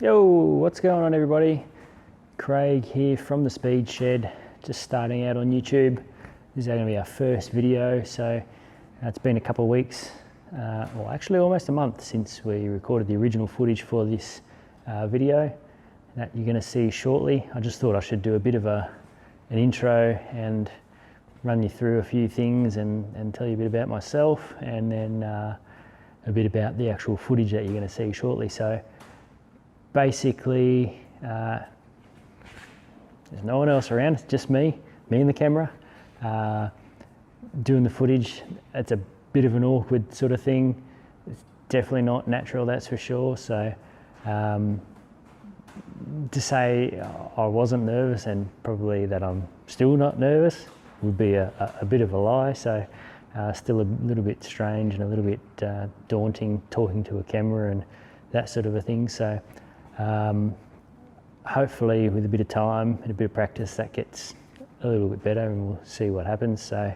Yo, what's going on everybody? Craig here from the Speed Shed, just starting out on YouTube. This is going to be our first video, so it's been a couple of weeks, well actually almost a month since we recorded the original footage for this video that you're going to see shortly. I just thought I should do a bit of an intro and run you through a few things and tell you a bit about myself, and then a bit about the actual footage that you're going to see shortly. So basically, there's no one else around, it's just me and the camera, doing the footage. It's a bit of an awkward sort of thing. It's definitely not natural, that's for sure. So to say I wasn't nervous and probably that I'm still not nervous would be a bit of a lie. So still a little bit strange and a little bit daunting talking to a camera and that sort of a thing. So hopefully with a bit of time and a bit of practice that gets a little bit better, and we'll see what happens. So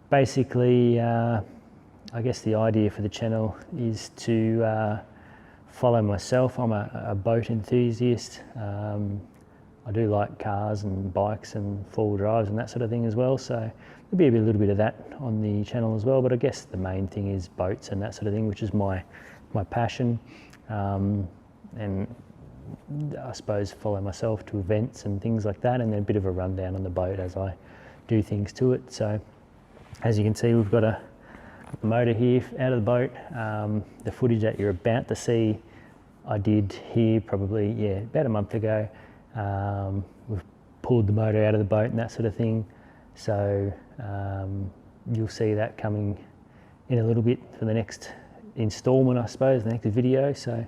basically I guess the idea for the channel is to follow myself. I'm a boat enthusiast. I do like cars and bikes and four-wheel drives and that sort of thing as well, so there'll be a little bit of that on the channel as well, but I guess the main thing is boats and that sort of thing, which is my passion. And I suppose follow myself to events and things like that, and then a bit of a rundown on the boat as I do things to it. So as you can see, we've got a motor here out of the boat. The footage that you're about to see I did here probably about a month ago. We've pulled the motor out of the boat and that sort of thing, so you'll see that coming in a little bit for the next installment, I suppose, the next video. So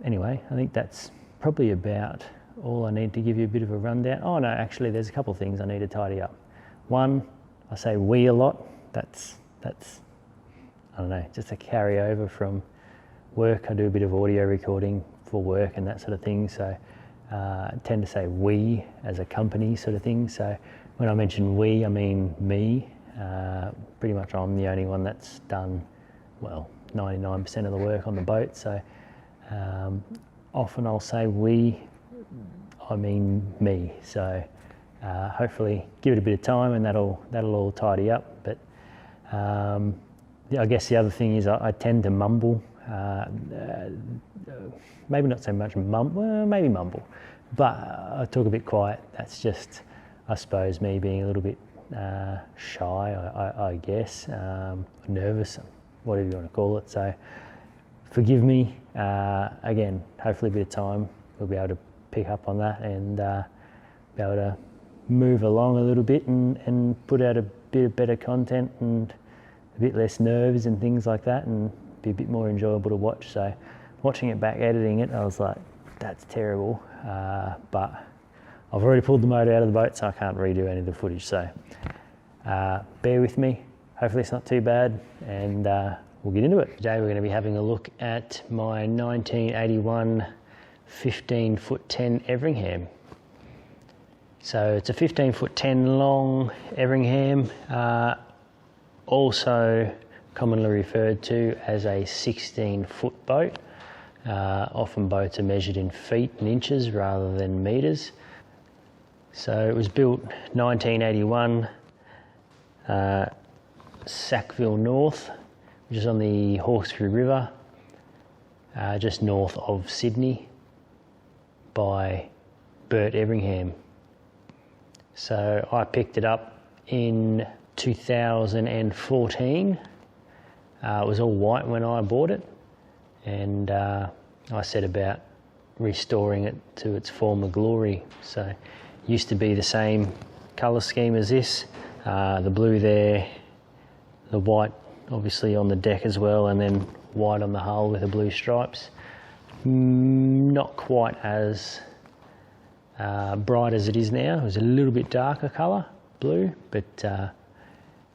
anyway, I think that's probably about all I need to give you a bit of a rundown. Oh no, actually there's a couple of things I need to tidy up. One, I say we a lot. That's I don't know, just a carryover from work. I do a bit of audio recording for work and that sort of thing, so I tend to say we as a company sort of thing. So when I mention we, I mean me. Pretty much I'm the only one that's done, well, 99% of the work on the boat. So often I'll say we, I mean me. So hopefully give it a bit of time and that'll all tidy up. But I guess the other thing is I tend to mumble. Maybe not so much maybe mumble, but I talk a bit quiet. That's just, I suppose, me being a little bit shy, I guess, nervous, whatever you want to call it. So forgive me. Again, hopefully a bit of time we'll be able to pick up on that and be able to move along a little bit and put out a bit of better content and a bit less nerves and things like that, and be a bit more enjoyable to watch. So watching it back, editing it, I was like, that's terrible, but I've already pulled the motor out of the boat, so I can't redo any of the footage. So bear with me, hopefully it's not too bad, and we'll get into it. Today we're going to be having a look at my 1981 15-foot 10 Everingham. So it's a 15-foot 10 long Everingham, also commonly referred to as a 16-foot boat. Often boats are measured in feet and inches rather than meters. So it was built 1981, Sackville North, which is on the Hawkesbury River, just north of Sydney, by Bert Everingham. So I picked it up in 2014. It was all white when I bought it, and I set about restoring it to its former glory. So it used to be the same colour scheme as this, the blue there, the white obviously on the deck as well, and then white on the hull with the blue stripes. Not quite as bright as it is now. It was a little bit darker colour, blue, but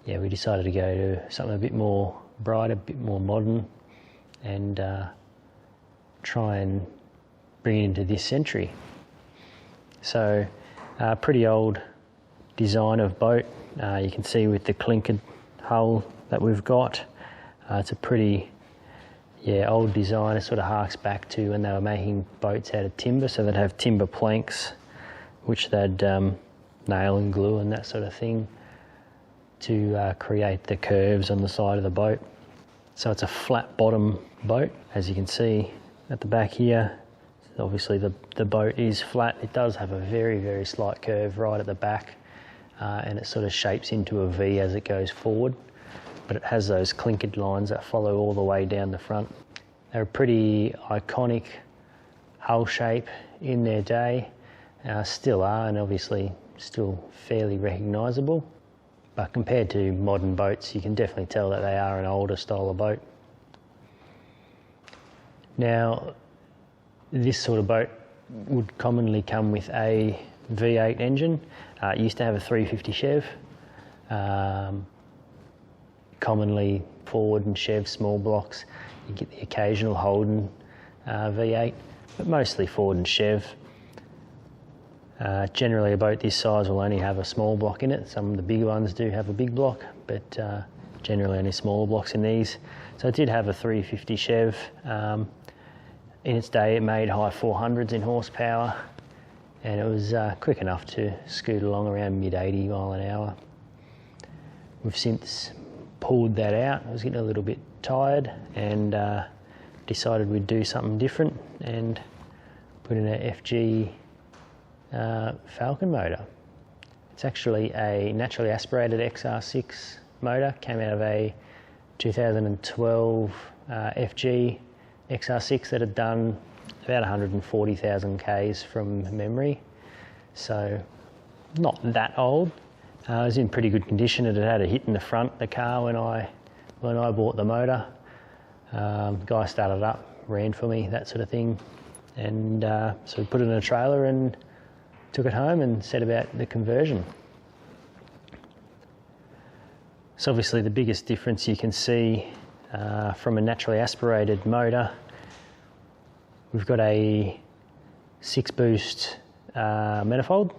yeah, we decided to go to something a bit more bright, a bit more modern, and try and bring it into this century. So pretty old design of boat. You can see with the clinkered hull that we've got, it's a pretty Yeah, old design. It sort of harks back to when they were making boats out of timber, so they'd have timber planks which they'd nail and glue and that sort of thing to create the curves on the side of the boat. So it's a flat bottom boat, as you can see at the back here. Obviously the boat is flat. It does have a very, very slight curve right at the back, and it sort of shapes into a V as it goes forward. But it has those clinkered lines that follow all the way down the front. They're a pretty iconic hull shape in their day, still are, and obviously still fairly recognisable. But compared to modern boats, you can definitely tell that they are an older style of boat. Now, this sort of boat would commonly come with a V8 engine. It used to have a 350 Chev. Commonly Ford and Chev small blocks. You get the occasional Holden V8, but mostly Ford and Chev. Generally a boat this size will only have a small block in it. Some of the bigger ones do have a big block, but generally only smaller blocks in these. So it did have a 350 Chev. In its day it made high 400s in horsepower, and it was quick enough to scoot along around mid 80 mile an hour. We've since pulled that out. I was getting a little bit tired and decided we'd do something different and put in a FG Falcon motor. It's actually a naturally aspirated XR6 motor, came out of a 2012 FG XR6 that had done about 140,000 Ks from memory, so not that old. It was in pretty good condition. It had a hit in the front of the car when I bought the motor. Guy started it up, ran for me, that sort of thing, and so we put it in a trailer and took it home and set about the conversion. So obviously the biggest difference you can see from a naturally aspirated motor, we've got a 6-boost manifold,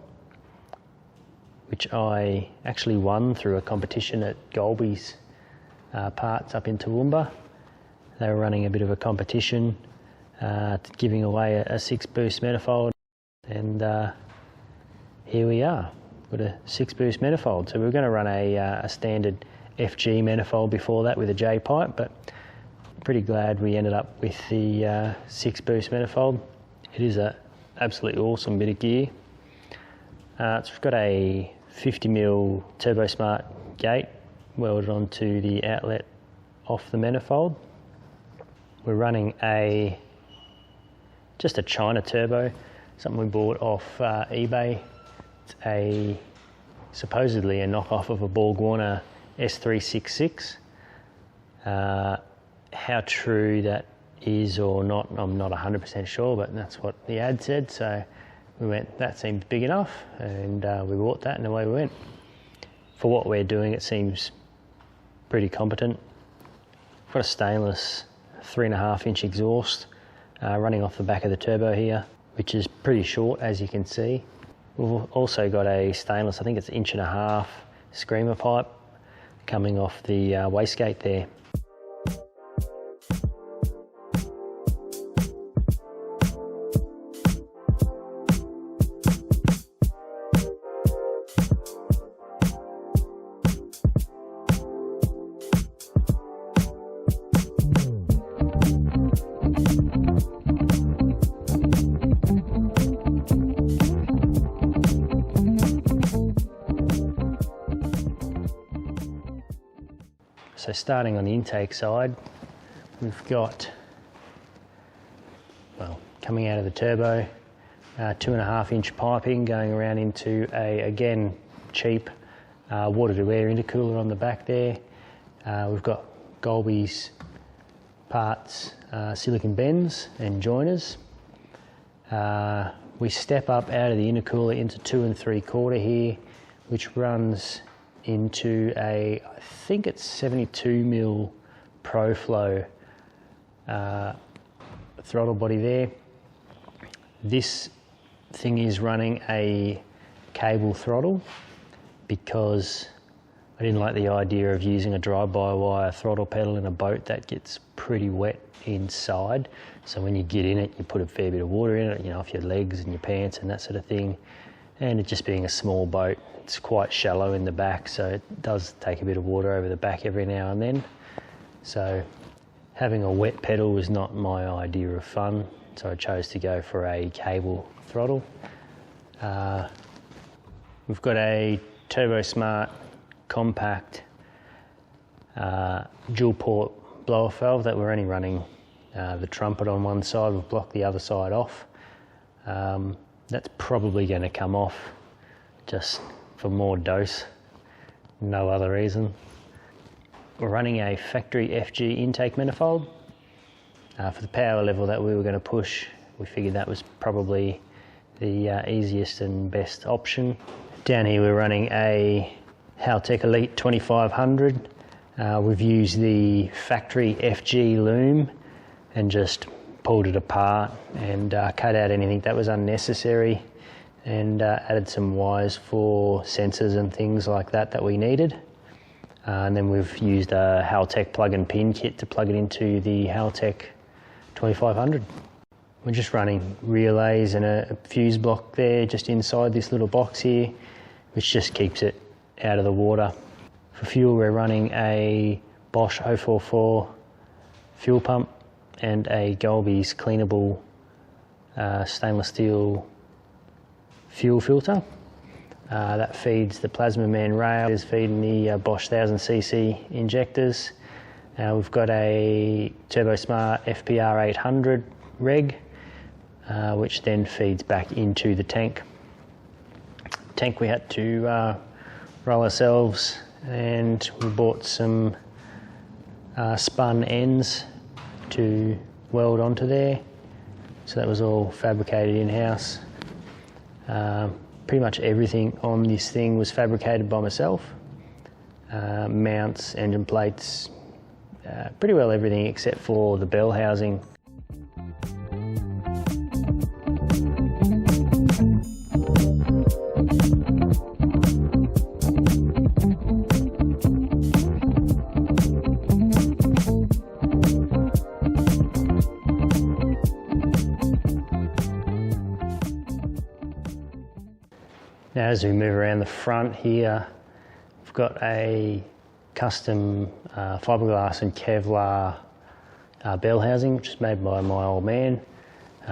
which I actually won through a competition at Golby's Parts up in Toowoomba. They were running a bit of a competition giving away a 6-boost manifold, and here we are, got a 6-boost manifold. So we were going to run a standard FG manifold before that with a J pipe, but pretty glad we ended up with the 6-boost manifold. It is an absolutely awesome bit of gear. It's got a 50mm Turbo Smart gate welded onto the outlet off the manifold. We're running just a China turbo, something we bought off eBay. It's supposedly a knockoff of a Borg Warner S366. How true that is or not, I'm not 100% sure, but that's what the ad said. So we went, that seems big enough, and we bought that and away we went. For what we're doing, it seems pretty competent. I've got a stainless 3.5-inch exhaust running off the back of the turbo here, which is pretty short, as you can see. We've also got a stainless, I think it's 1.5-inch screamer pipe coming off the wastegate there. So starting on the intake side, we've got, well, coming out of the turbo, 2.5-inch piping going around into a, again, cheap water-to-air intercooler on the back there. We've got Golby's Parts silicon bends and joiners. We step up out of the intercooler into 2 3/4 here, which runs into a, I think it's 72mm ProFlow throttle body there. This thing is running a cable throttle because I didn't like the idea of using a drive-by-wire throttle pedal in a boat that gets pretty wet inside. So when you get in it, you put a fair bit of water in it, you know, off your legs and your pants and that sort of thing. And it just being a small boat, it's quite shallow in the back, so it does take a bit of water over the back every now and then. So having a wet pedal was not my idea of fun, so I chose to go for a cable throttle. We've got a Turbo Smart compact dual port blower valve that we're only running the trumpet on one side. We've blocked the other side off. That's probably going to come off just for more dose, no other reason. We're running a factory FG intake manifold. For the power level that we were going to push, we figured that was probably the easiest and best option. Down here we're running a Haltech Elite 2500. We've used the factory FG loom and just pulled it apart and cut out anything that was unnecessary, and added some wires for sensors and things like that that we needed. And then we've used a Haltech plug and pin kit to plug it into the Haltech 2500. We're just running relays and a fuse block there just inside this little box here, which just keeps it out of the water. For fuel, we're running a Bosch 044 fuel pump and a Golby's cleanable stainless steel fuel filter. That feeds the Plasma Man rail, is feeding the Bosch 1000cc injectors. We've got a Turbo Smart FPR 800 reg, which then feeds back into the tank. Tank we had to roll ourselves, and we bought some spun ends to weld onto there. So that was all fabricated in-house. Pretty much everything on this thing was fabricated by myself. Mounts, engine plates, pretty well everything except for the bell housing. Now as we move around the front here, we've got a custom fiberglass and Kevlar bell housing, which is made by my old man.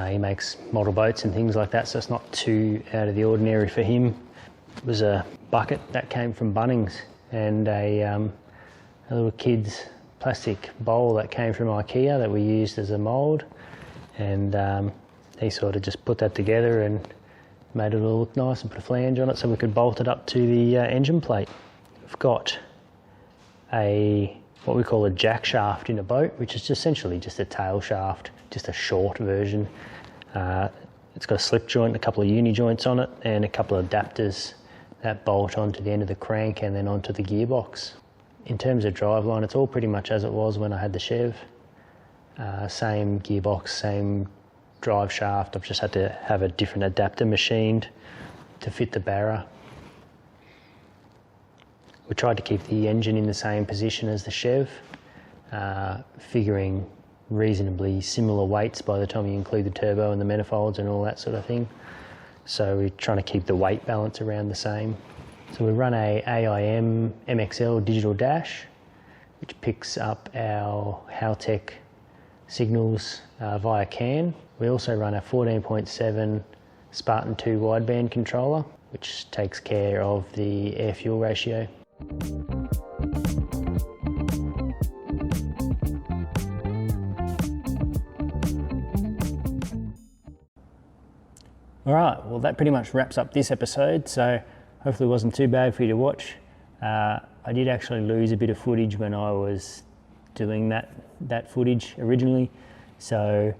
He makes model boats and things like that, so it's not too out of the ordinary for him. It was a bucket that came from Bunnings, and a little kid's plastic bowl that came from IKEA that we used as a mould, and he sort of just put that together and made it all look nice and put a flange on it so we could bolt it up to the engine plate. We've got what we call a jack shaft in a boat, which is essentially just a tail shaft, just a short version. It's got a slip joint, a couple of uni joints on it, and a couple of adapters that bolt onto the end of the crank and then onto the gearbox. In terms of driveline, it's all pretty much as it was when I had the Chev. Same gearbox, same drive shaft. I've just had to have a different adapter machined to fit the Barra. We tried to keep the engine in the same position as the Chev, figuring reasonably similar weights by the time you include the turbo and the manifolds and all that sort of thing. So we're trying to keep the weight balance around the same. So we run a AIM MXL digital dash, which picks up our Haltech signals via CAN. We also run a 14.7 Spartan 2 wideband controller, which takes care of the air-fuel ratio. All right, well that pretty much wraps up this episode, so hopefully it wasn't too bad for you to watch. I did actually lose a bit of footage when I was doing that footage originally, so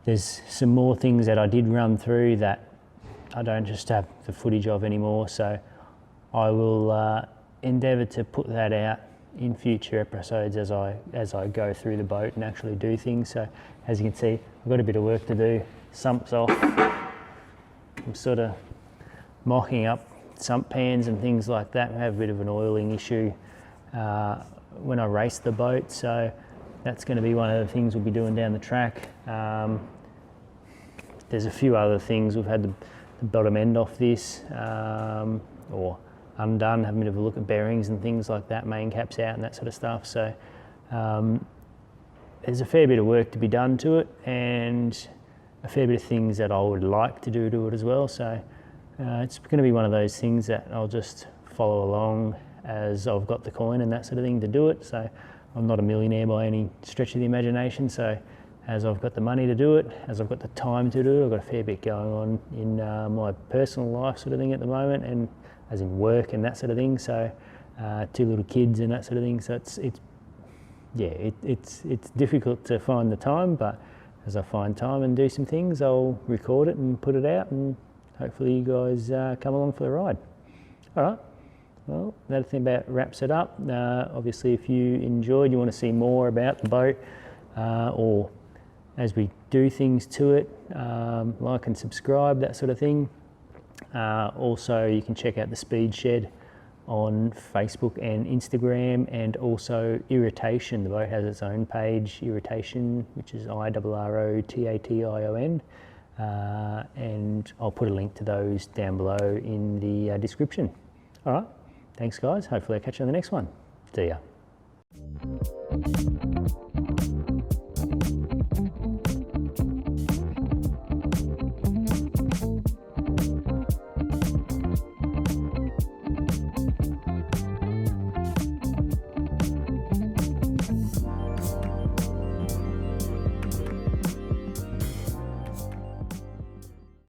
there's some more things that I did run through that I don't just have the footage of anymore, so I will endeavour to put that out in future episodes as I go through the boat and actually do things. So as you can see, I've got a bit of work to do. Sumps off. I'm sort of mocking up sump pans and things like that. I have a bit of an oiling issue when I race the boat, so that's going to be one of the things we'll be doing down the track. There's a few other things. We've had the bottom end off this, or undone, have a bit of a look at bearings and things like that, main caps out and that sort of stuff. So there's a fair bit of work to be done to it, and a fair bit of things that I would like to do to it as well. So it's going to be one of those things that I'll just follow along as I've got the coin and that sort of thing to do it. So I'm not a millionaire by any stretch of the imagination. So as I've got the money to do it, as I've got the time to do it, I've got a fair bit going on in my personal life sort of thing at the moment, and as in work and that sort of thing. So 2 little kids and that sort of thing. So it's difficult to find the time, but as I find time and do some things, I'll record it and put it out, and hopefully you guys come along for the ride. All right, well, that about wraps it up. Obviously, if you enjoyed, you want to see more about the boat, or as we do things to it, like and subscribe, that sort of thing. Also, you can check out the Speed Shed on Facebook and Instagram, and also Irritation. The boat has its own page, Irritation, which is IRROTATION, and I'll put a link to those down below in the description. All right, thanks guys. Hopefully I'll catch you on the next one. See ya.